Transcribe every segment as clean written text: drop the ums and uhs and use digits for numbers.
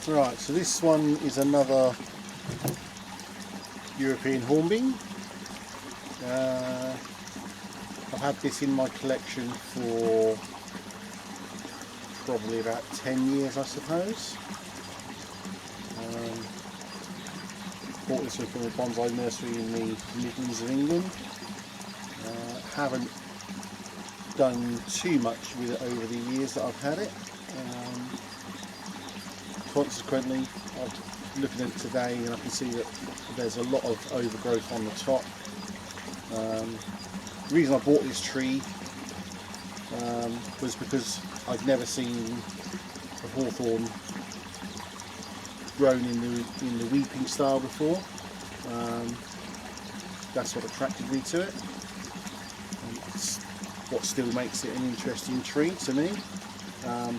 Right, so this one is another European hornbeam. I've had this in my collection for probably about 10 years, I suppose. Bought this one from a bonsai nursery in the Midlands of England. Haven't done too much with it over the years that I've had it. Consequently, I'm looking at it today and I can see that there's a lot of overgrowth on the top. The reason I bought this tree was because I'd never seen a hawthorn grown in the weeping style before. That's what attracted me to it. And it's what still makes it an interesting tree to me.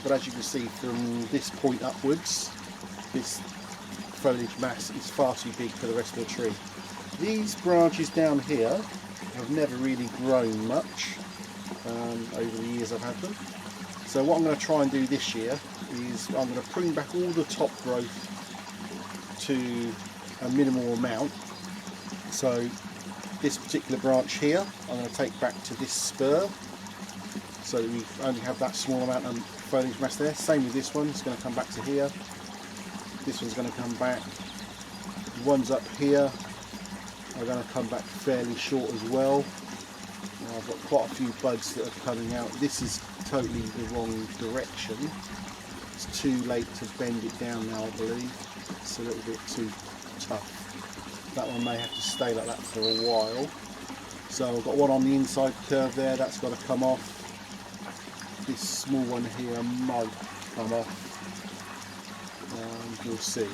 But as you can see from this point upwards, this foliage mass is far too big for the rest of the tree. These branches down here have never really grown much over the years I've had them. So what I'm going to try and do this year is I'm going to prune back all the top growth to a minimal amount. So this particular branch here I'm going to take back to this spur, so that we only have that small amount of foliage mass there. Same with this one, it's going to come back to here. This one's going to come back. The ones up here are going to come back fairly short as well. Now I've got quite a few buds that are coming out. This is totally the wrong direction. It's too late to bend it down now, I believe. It's a little bit too tough. That one may have to stay like that for a while. So I've got one on the inside curve there, that's got to come off. This small one here might come off. You'll see.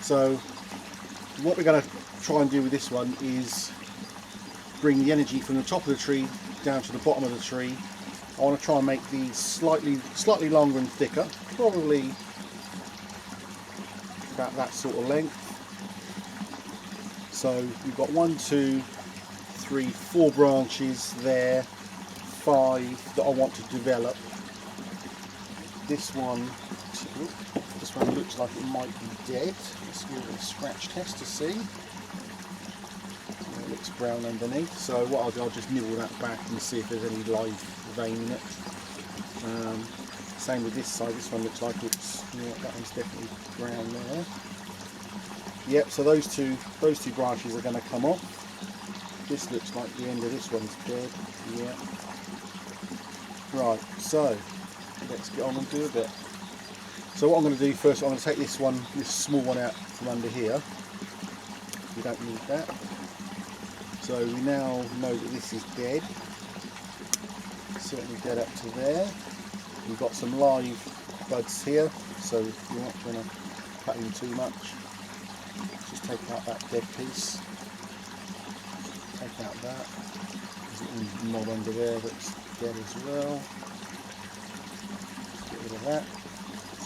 So what we're going to try and do with this one is bring the energy from the top of the tree down to the bottom of the tree. I want to try and make these slightly longer and thicker, probably about that sort of length. So you've got 1, 2, 3, 4 branches there, 5 that I want to develop. This one looks like it might be dead. Let's give it a scratch test to see. It looks brown underneath. So what I'll do, I'll just nibble that back and see if there's any live vein in it. Same with this side. This one looks like it's, yeah, that one's definitely brown there. Yep. So those two branches are going to come off. This looks like the end of this one's dead. Yeah. Right. So let's get on and do a bit. So what I'm going to do first, I'm going to take this small one out from under here. We don't need that. So we now know that this is dead. Certainly dead up to there. We've got some live buds here, so you're not going to cut in too much. Just take out that dead piece. Take out that. There's a knob under there that's dead as well. Get rid of that.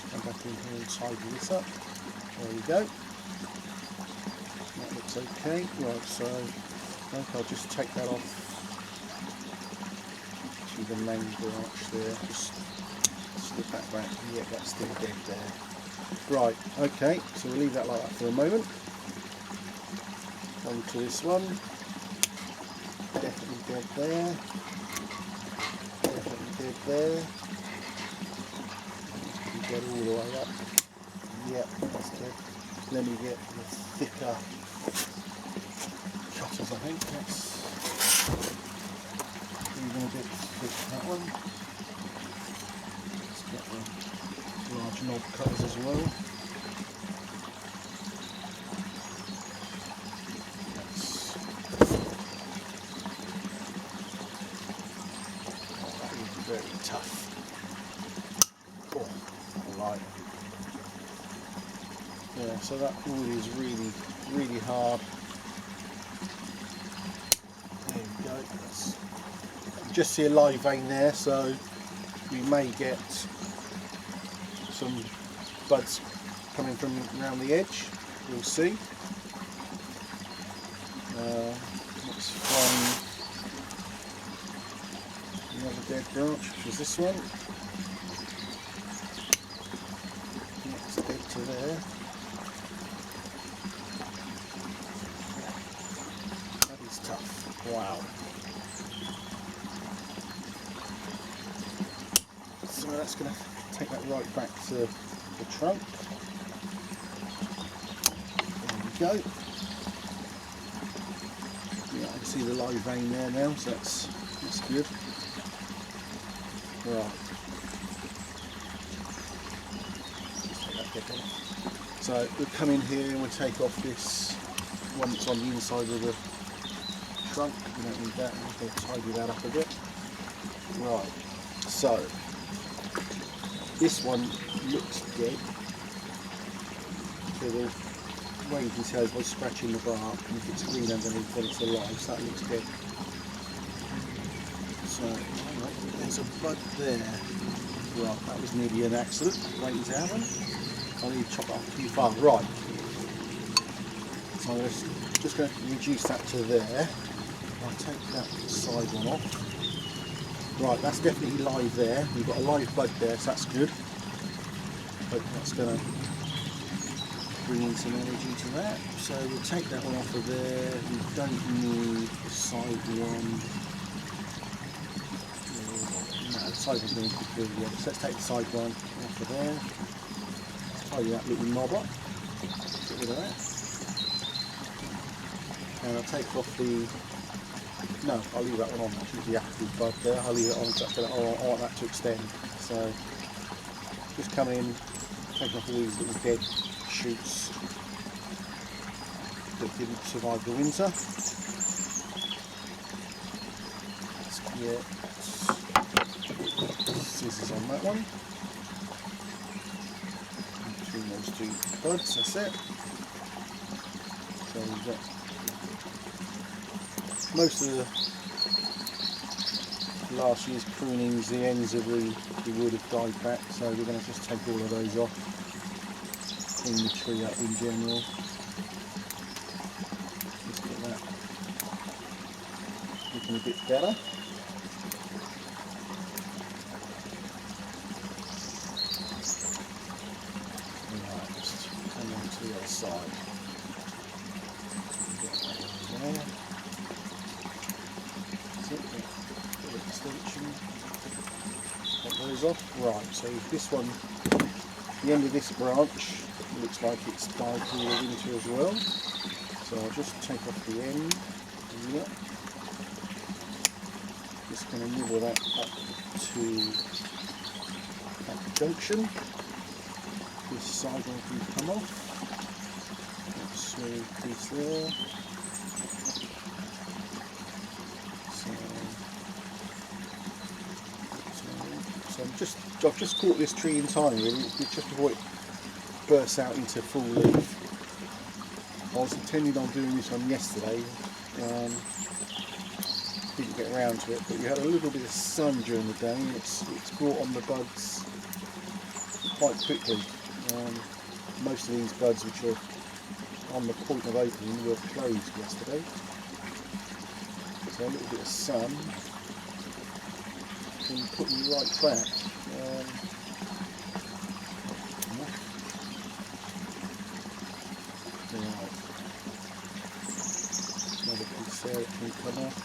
Come back in here and tidy this up. There we go. That looks okay. Right, so I think I'll just take that off to the main branch there. Just slip that back. Yeah, that's still dead there. Right, okay, so we'll leave that like that for a moment. On to this one. Definitely dead there. Definitely dead there. Get all the way up. Yep, that's good. Then we get the thicker cutters, I think. That's even a bit thick, that one. Let's get the large knob cutters as well. That is very tough. Yeah, so that wood is really hard. There we go. You just see a live vein there, so we may get some buds coming from around the edge. We'll see. Let's find another dead branch, which is this one. It's dead to there. That is tough. Wow. So that's going to take that right back to the trunk. There we go. Yeah, I can see the live vein there now, so that's good. Right. So we'll come in here and we'll take off this one that's on the inside of the trunk. We don't need that, we'll tidy that up a bit. Right, so this one looks dead. So the way you can tell is by scratching the bark, and if it's green underneath then it's alive, so that looks dead. So there's a bud there. Right, that was nearly an accident, waiting to happen. I need to chop it up too far. Right. So I'm just going to reduce that to there. I'll take that side one off. Right, that's definitely live there. We've got a live bud there, so that's good. But that's going to bring in some energy to that. So we'll take that one off of there. We don't need the side one. No, the side one's going to be good. Yeah. So let's take the side one off of there. Tidy that little knob up. Get rid of that. And I'll take off the. No, I'll leave that one on. That's the active bud there. I'll leave it on because I want that to extend. So just come in, take off all these little dead shoots that didn't survive the winter. Let's get scissors on that one. Between those two buds, that's it. So we've got most of the last year's prunings, the ends of the wood have died back, so we're going to just take all of those off, clean the tree up in general. Just get that looking a bit better. Right, just come on to the other side. There. Extension. Put those off. Right, so this one, the end of this branch looks like it's died through the winter as well. So I'll just take off the end. Yep. Just going to nibble that up to that junction. This side one can come off. That's a smooth piece there. I've just caught this tree in time really, just before it bursts out into full leaf. I was intending on doing this one yesterday, didn't get around to it, but we had a little bit of sun during the day and it's brought on the buds quite quickly. Most of these buds which are on the point of opening were closed yesterday, so a little bit of sun can put me right back. Another piece there that can come off.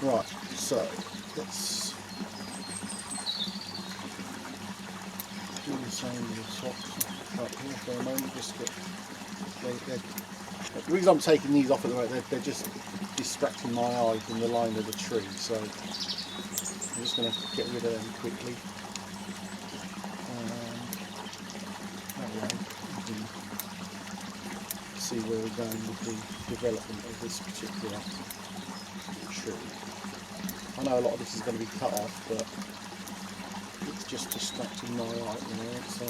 Right, so let's do the same with the tops up here for a moment. Just get the reason I'm taking these off at the moment, they're just distracting my eye from the line of the tree, so I'm just going to get rid of them quickly. That way you can see where we're going with the development of this particular tree. I know a lot of this is going to be cut off, but it's just distracting my eye, you know, so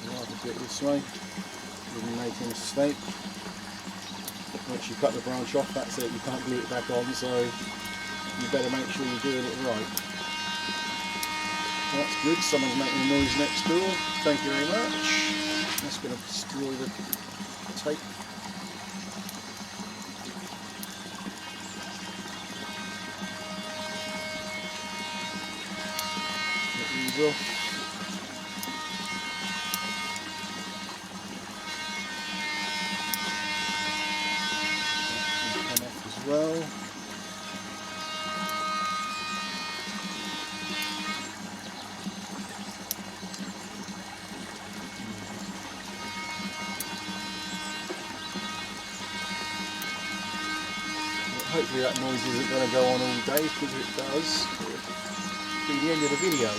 I'll rather do it this way. Didn't make a mistake. Once you cut the branch off, that's it, you can't glue it back on, so you better make sure you're doing it right. That's good, someone's making a noise next door, thank you very much. That's going to destroy the tape. Get these these off. That can come off as well. Hopefully that noise isn't going to go on all day, because if it does, it'll be the end of the video.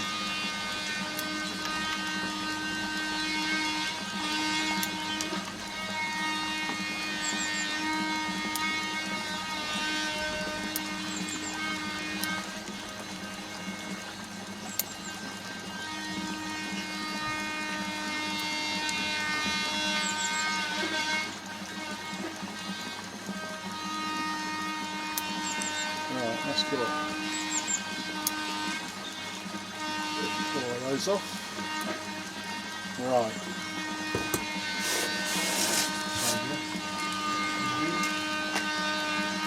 Right, that's good. Pull all those off. Right.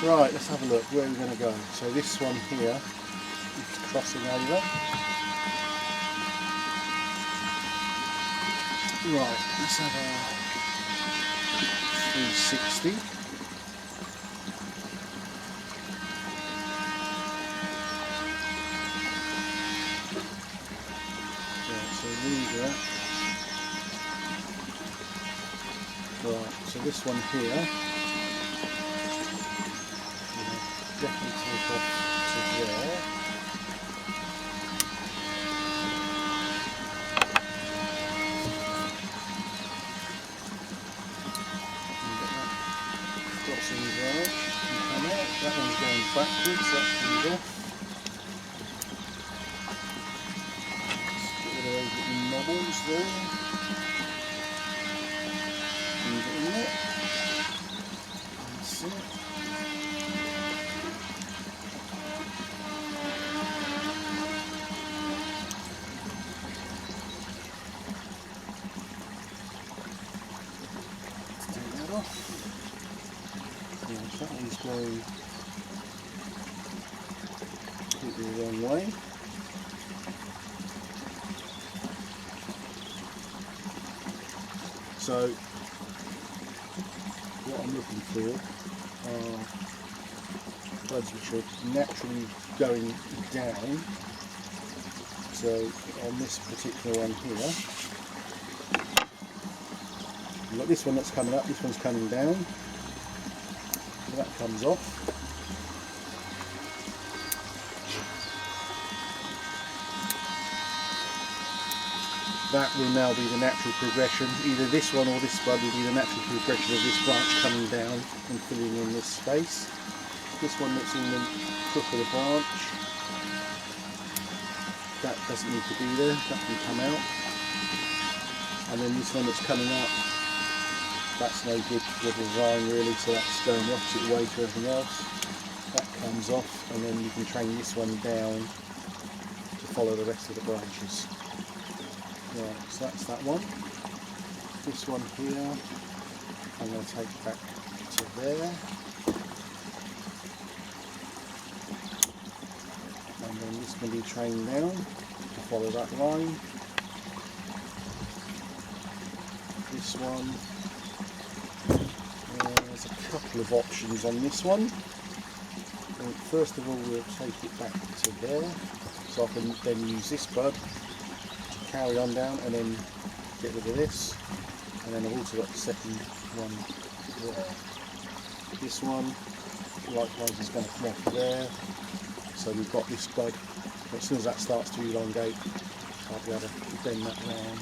Right, let's have a look. Where are we going to go? So this one here is crossing over. Right, let's have a 360. Right, so this one here, definitely take off to there. Crossing there, and come out. That one's going backwards, that comes off. Let's get rid of those little knobbles there. That's it. Let's take that off. Yeah, that one's going completely the wrong way. So what I'm looking for are buds which are naturally going down. So on this particular one here, you've got this one that's coming up, this one's coming down. So that comes off. That will now be the natural progression. Either this one or this bud will be the natural progression of this branch coming down and filling in this space. This one that's in the crook of the branch, that doesn't need to be there, that can come out. And then this one that's coming up, that's no good for the design really, so that's going the opposite way to everything else. That comes off, and then you can train this one down to follow the rest of the branches. Right, so that's that one. This one here, I'm going to take back to there. And then this can be trained down to follow that line. This one, there's a couple of options on this one. And first of all, we'll take it back to there, so I can then use this bud, carry on down and then get rid of this, and then I've also got the second one there. This one likewise is going to come off there, so we've got this bud. As soon as that starts to elongate, I'll be able to bend that round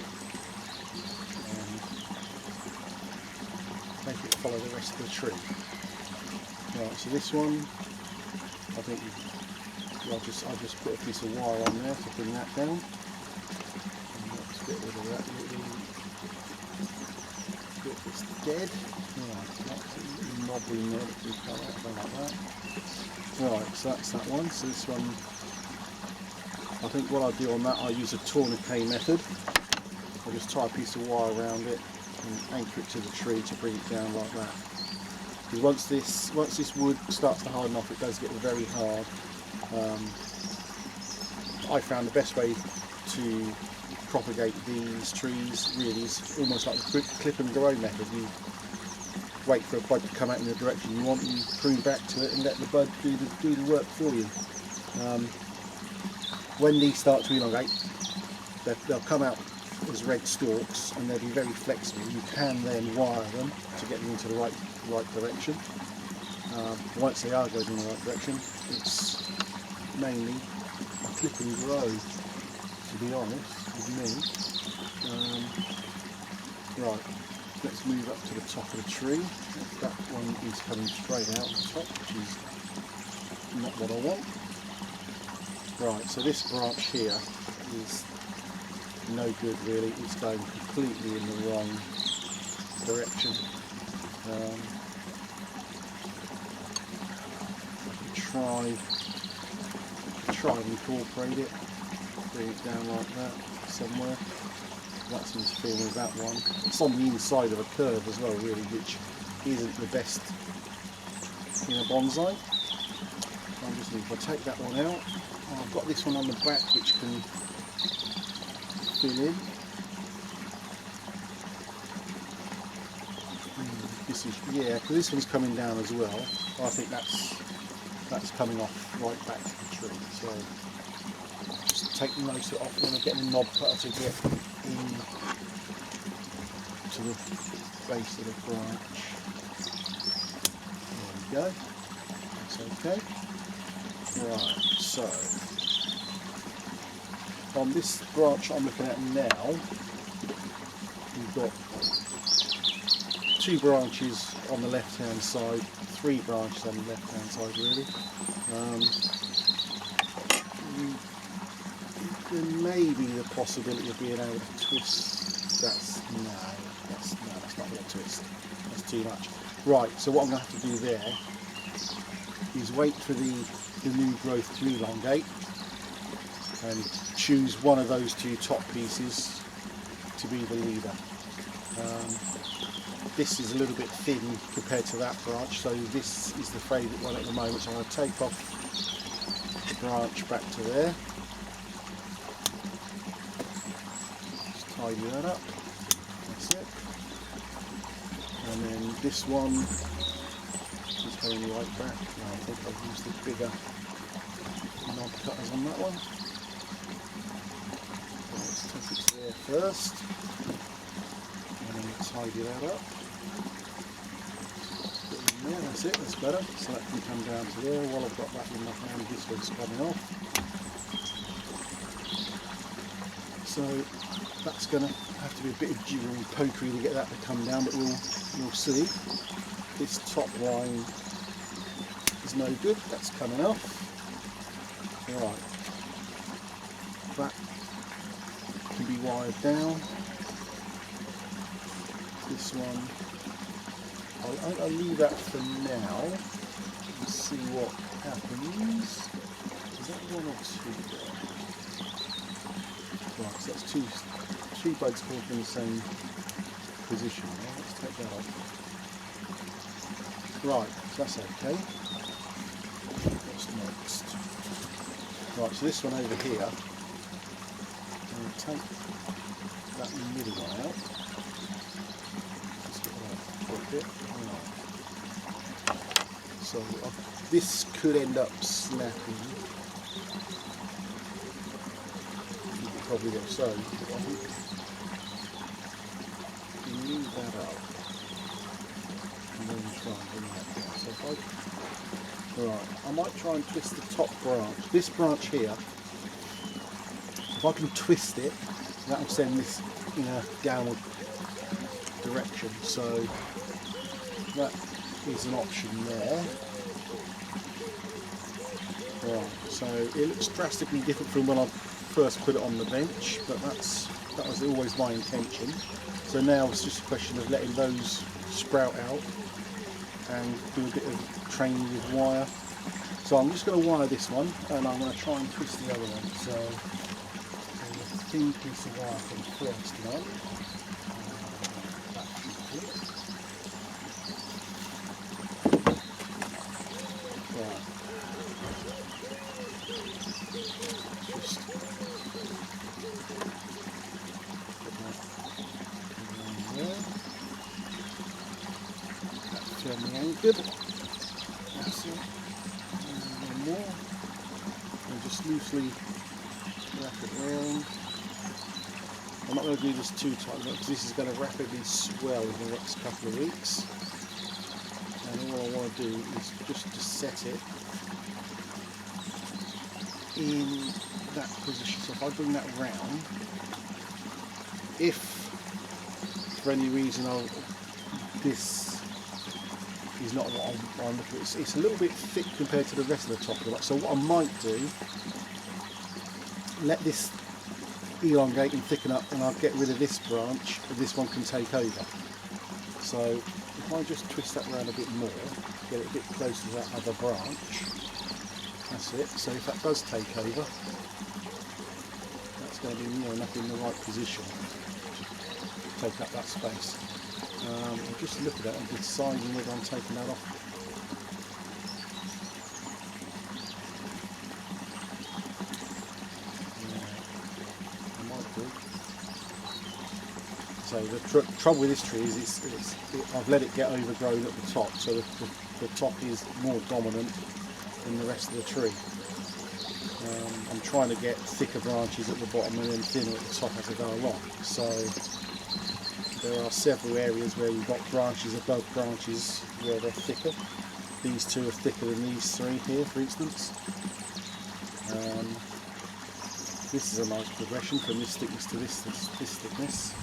and make it follow the rest of the tree. Right, so this one, I think I'll just put a piece of wire on there to bring that down. Get rid of that little bit that's dead. Right, that's a little knob in there that can come out like that. Right, so that's that one. So this one, I think what I'll do on that, I'll use a tourniquet method. I'll just tie a piece of wire around it and anchor it to the tree to bring it down like that. Because once this wood starts to harden off, it does get very hard. I found the best way to propagate these trees really is almost like the clip and grow method. You wait for a bud to come out in the direction you want, you prune back to it and let the bud do the work for you. When these start to elongate, they'll come out as red stalks and they'll be very flexible. You can then wire them to get them into the right direction. Once they are going in the right direction, it's mainly a clip and grow, to be honest with me. Right, let's move up to the top of the tree. That one is coming straight out the top, which is not what I want. Right, so this branch here is no good really. It's going completely in the wrong direction. Try and incorporate it, bring it down like that somewhere. That's interfering with that one. It's on the inside of a curve as well really, which isn't the best in a bonsai. I'm just going to take that one out. I've got this one on the back which can fill in. This is, yeah, because this one's coming down as well. I think that's coming off right back to the tree. So just take most of it off and then we're getting a knob cutter to get in to the base of the branch. There we go. That's okay. Right, so on this branch I'm looking at now, we've got 2 branches on the left hand side, 3 branches on the left hand side really. There may be the possibility of being able to twist. That's not going to twist. That's too much. Right, so what I'm going to have to do there is wait for the new growth to elongate and choose one of those 2 top pieces to be the leader. This is a little bit thin compared to that branch, so this is the favourite one at the moment. So I'm going to take off the branch back to there. Just tidy that up. That's it. And then this one is going right back. Now I think I've used the bigger knob cutters on that one. Let's take it there first. And then tidy that up. Yeah, that's it, that's better. So that can come down to there. While I've got that in my hand, this one's coming off. So that's going to have to be a bit of jigging and pokery to get that to come down, but we'll see. This top line is no good, that's coming off. Right, that can be wired down. This one, I'll leave that for now and see what happens. Is that 1 or 2 there? Right, so that's two buds caught in the same position. Right, let's take that off. Right, so that's okay. What's next? Right, so this one over here, I'm going to take that middle one out. Just get that a bit. So this could end up snapping. You could probably get so. I think you leave that up and then try and bring that down. So if I might try and twist the top branch. This branch here, if I can twist it, that will send this in a downward direction. So that is an option there. Right, so it looks drastically different from when I first put it on the bench, but that was always my intention. So now it's just a question of letting those sprout out and do a bit of training with wire. So I'm just going to wire this one and I'm going to try and twist the other one. So a thin piece of wire for the first one. good. That's it. And one more. And just loosely wrap it around. I'm not going to do this too tight because this is going to rapidly swell in the next couple of weeks. And all I want to do is just to set it in that position. So if I bring that round, if for any reason this is not what I'm looking at, it's a little bit thick compared to the rest of the top of the lot. So what I might do, let this elongate and thicken up, and I'll get rid of this branch and this one can take over. So if I just twist that around a bit more, get it a bit closer to that other branch, that's it. So if that does take over, that's going to be near enough in the right position to take up that space. I'm just looking at it and deciding whether I'm taking that off. So the trouble with this tree is I've let it get overgrown at the top, so the top is more dominant than the rest of the tree. I'm trying to get thicker branches at the bottom and then thinner at the top as I go along. So there are several areas where we've got branches above branches where they're thicker. These two are thicker than these three here, for instance. This is a nice progression from this thickness to this thickness.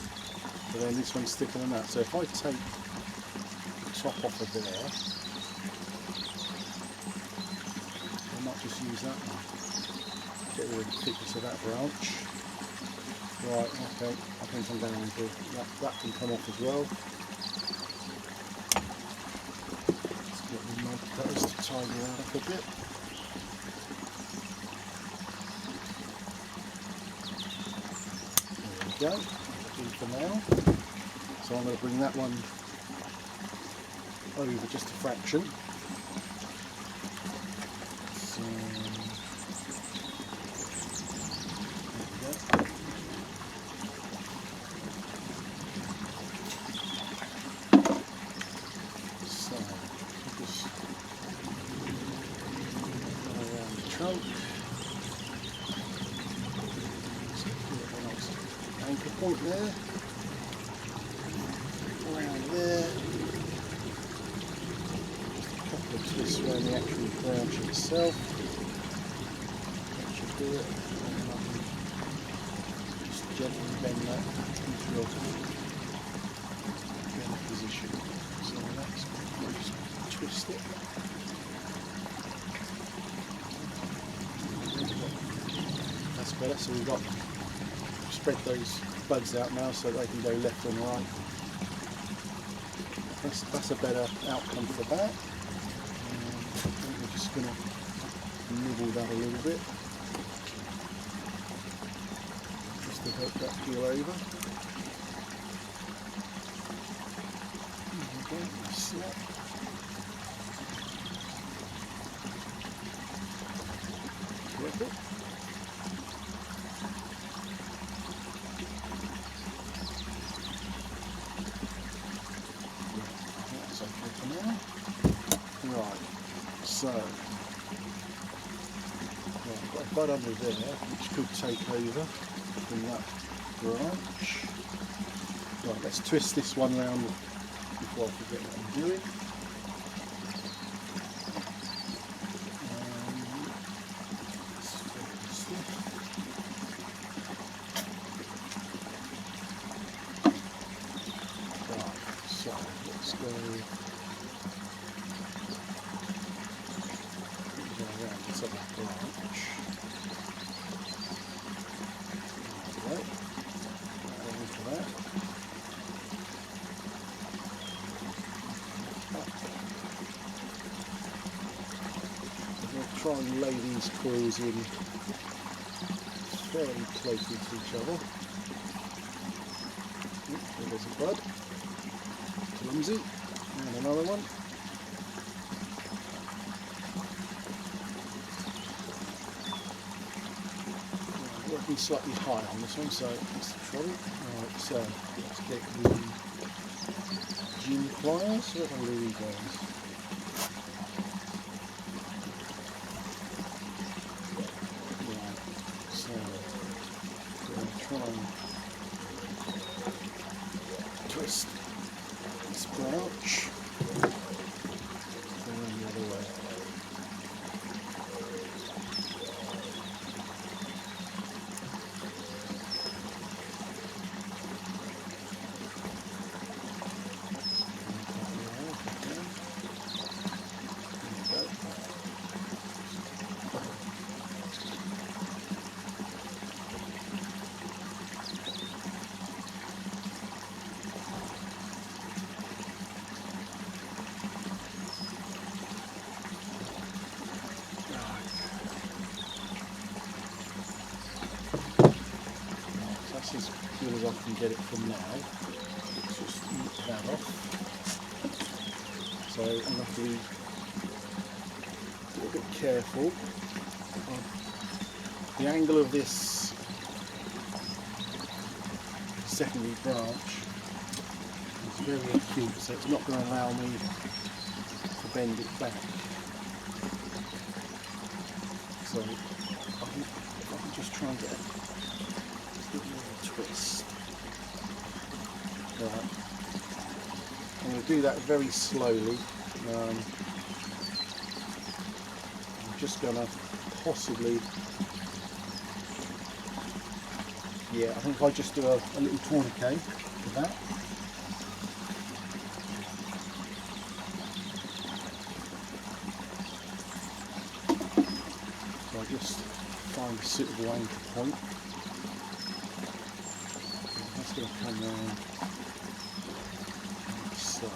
But then this one's thicker than that. So if I take the top off of there, I might just use that one. Get rid of the thickness of that branch. Right, okay, I think I'm going to do that can come off as well. Let's get the mud cutters to tidy that up a bit. There we go. For now, so I'm going to bring that one over just a fraction. So, there we go. So just go around the trunk. Anchor point there, around there, just a couple of twists around the actual branch itself, that should do it, and then I can just gently bend that into a better position. So that's good, just twist it. That's better, so we've got spread those buds out now so they can go left and right. That's a better outcome for that. I think we're just going to nibble that a little bit just to help that peel over. There we go, snap. Perfect. Right, so I've got a bud under there which could take over from that branch. Right, let's twist this one round before I forget what I'm doing. Right, so let's go around the top of the branch. Right, into that. I'm going to try and lay these coils in fairly closely to each other. There's a bud. Clumsy. And another one. Working slightly high on this one, so that's the trouble. Right, so let's get the gin pliers. Where are the guys? that's as good as I can get it from now. Let's just nip that off. So I'm going to have to be a little bit careful. The angle of this secondary branch is very acute, so it's not going to allow me to bend it back. So I think if I can just try and get a bit more of a twist. Right. I'm going to do that very slowly. I'm just going to possibly, yeah, I think if I just do a little tourniquet with that. So I just find a suitable anchor point. That's going to come round like so.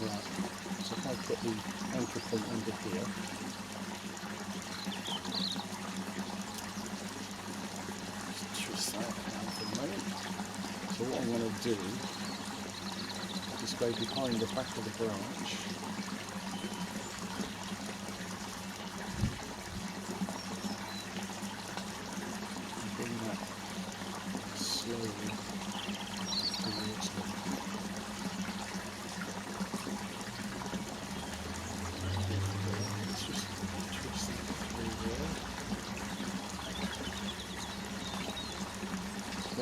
Right, so if I put the anchor point under here, just twist that down for a moment. So what I'm going to do is just go behind the back of the branch. And bring that slowly towards me. Let's just twist that through there.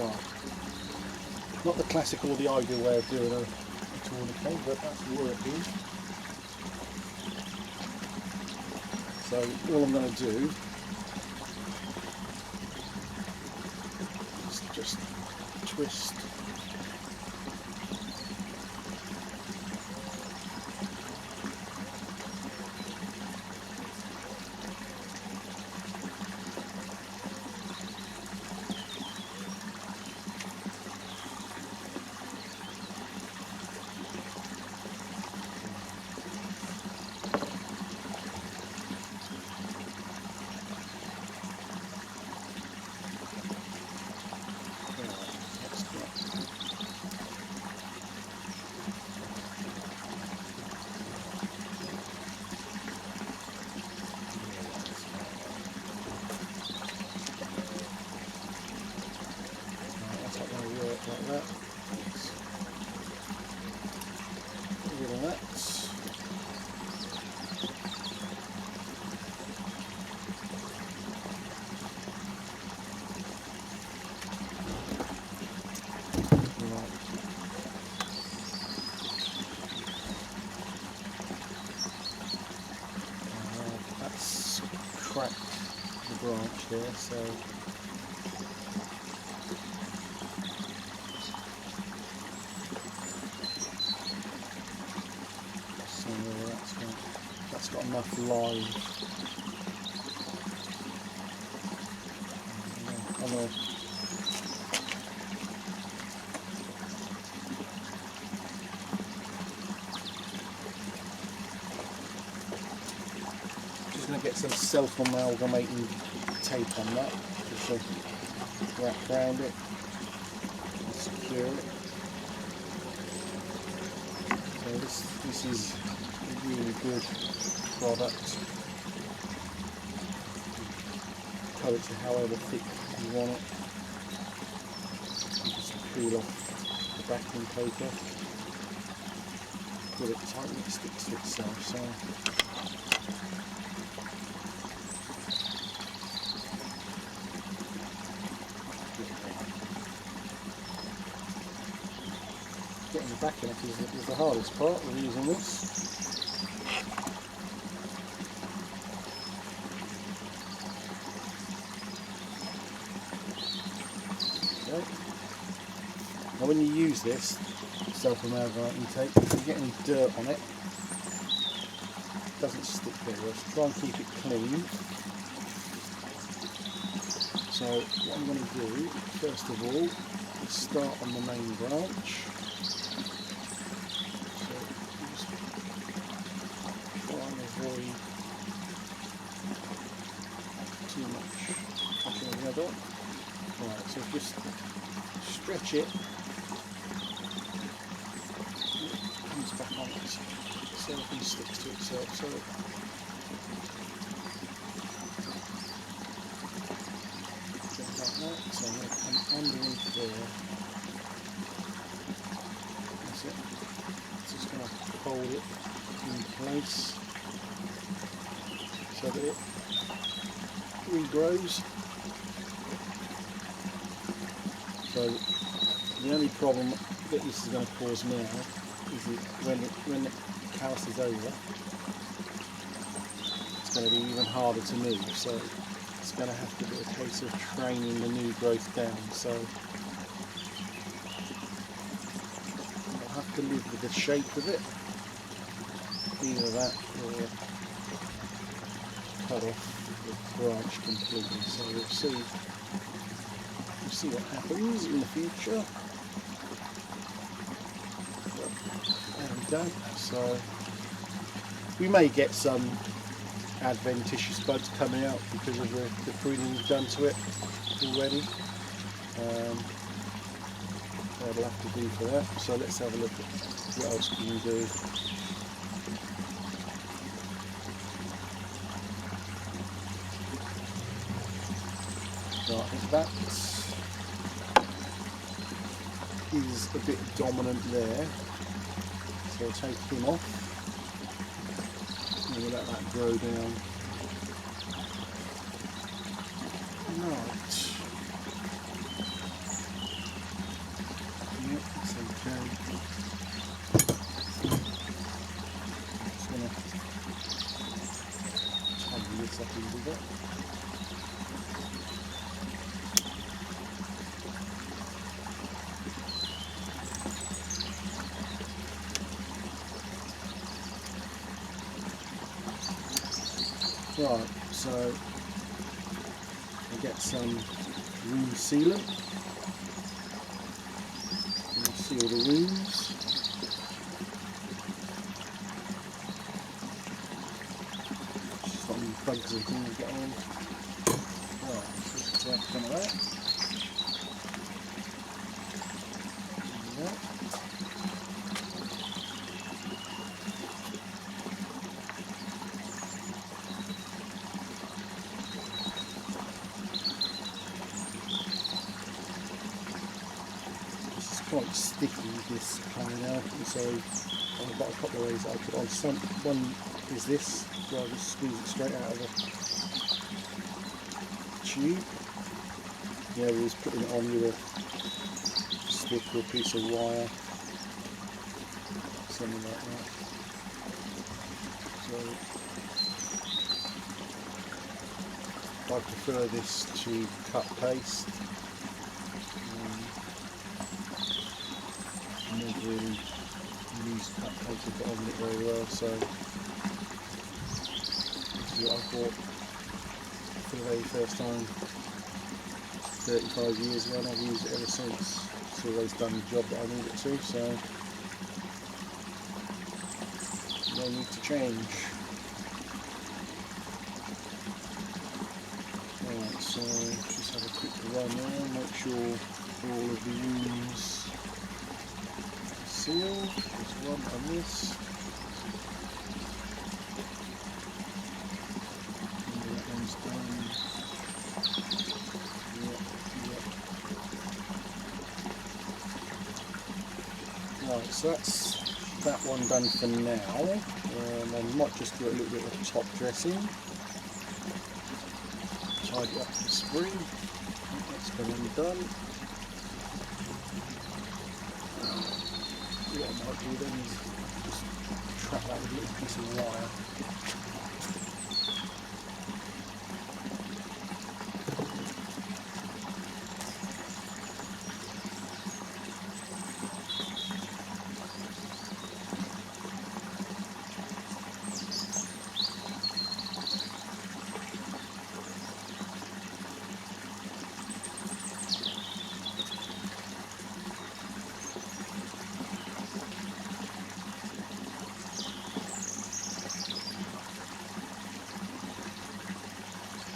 Right. Not the classical or the ideal way of doing a tourniquet, but that's working. So all I'm going to do is just twist. Like that. Get rid of that. Right. That's cracked the branch there, so that's got enough line. I'm going to get some self-amalgamating tape on that, just to wrap around it and secure it. So this is a really good product. Cut it to however thick you want it. Just peel off the backing paper. Put it tight and it sticks to itself. So getting the backing off is the hardest part of using this. Okay. Now when you use this self-amalgamating tape, if you get any dirt on it, it doesn't stick very well, so try and keep it clean. So what I'm going to do, first of all, is start on the main branch. So just try and avoid So just stretch it. It comes back on it, so it sticks to itself. So like that. So I'm going to come underneath there. That's it. Just going to hold it in place so that it regrows. So the only problem that this is going to cause now is when the callus is over, it's going to be even harder to move. So it's going to have to be a case of training the new growth down. So I'll have to live with the shape of it, either that or cut off the branch completely. So we'll see what happens in the future. There we go. So we may get some adventitious buds coming out because of the pruning we've done to it already. That'll have to do for that. So let's have a look at what else can we do. Right, that is a bit dominant there. So I'll take him off. And we'll let that grow down. Right. Yep, that's okay. Just going to tidy this up a little bit. Right, so I get some room sealant. We'll seal the rooms. Just got any bugs and things getting in. Right, so that's some of that. Quite sticky, this clay now, so I've got a couple of ways I put on. One is this, where I just squeeze it straight out of the tube. The other is putting it on with a stick or a piece of wire, something like that. So I prefer this to cut paste. Never really used cut paste to put on it very well, so this is what I bought for the very first time 35 years ago, and I've used it ever since. It's always done the job that I need it to, so no need to change. Alright, so just have a quick run there, make sure all of the rooms sealed. There's one on this. And that one's done. Yep. Right, so that's that one done for now. I might just do a little bit of top dressing. Tidy up the spring. That's been done. What I might do then is just trap that with a little piece of wire.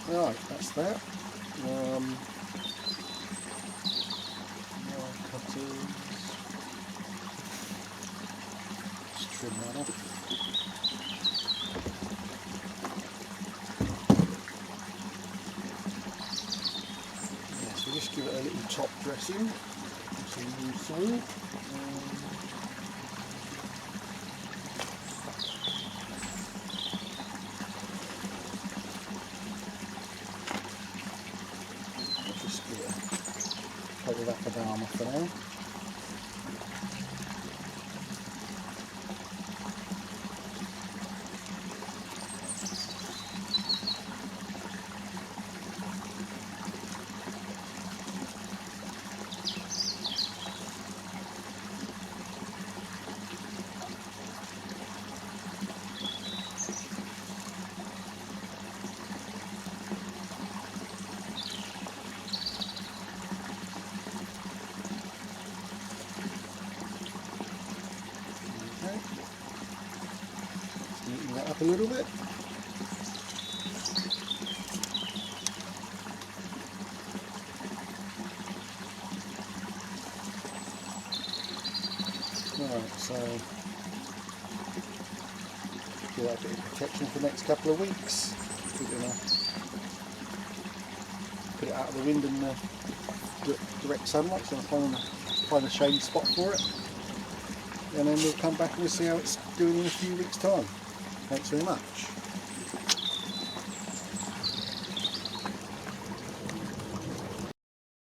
Right, that's that. trim that off. Yeah, so just give it a little top dressing with some new soil. Just give it a coat of Akadama for now. Neaten that up a little bit. Right, so give that a bit of protection for the next couple of weeks. We're going to put it out of the wind in the direct sunlight, so I'll find a shady spot for it. And then we'll come back and we'll see how it's doing in a few weeks' time. Thanks very much.